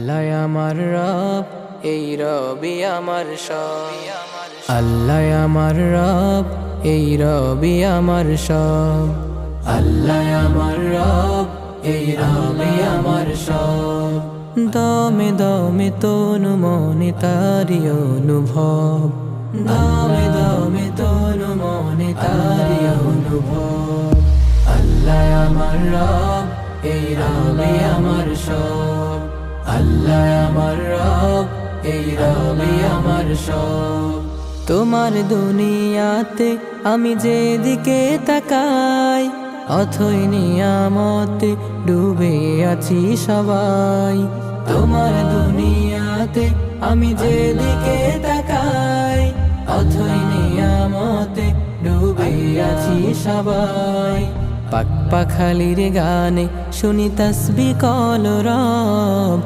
আল্লাহ আমার রব, এই রবি আমার সব। আল্লাহ আমার রব, এই রবি আমার সব। আল্লাহ আমার রব, এই রবি আমার সব। দমে দমে তনু মনে তারি অনুভব, দমে দমে তনু মনে তারি অনুভব। আল্লাহ আমার রব, এই রবি আমার সব। আল্লাহ আমার রব, এই রবি আমার সব। তোমার দুনিয়াতে আমি যেদিকে তাকাই, অথই নিয়ামতে ডুবে আছি সবাই। তোমার দুনিয়াতে আমি যেদিকে তাকাই, অথই নিয়ামতে ডুবে আছি সবাই। পাক পাখালির গানে শুনি তসবিহ কলরব।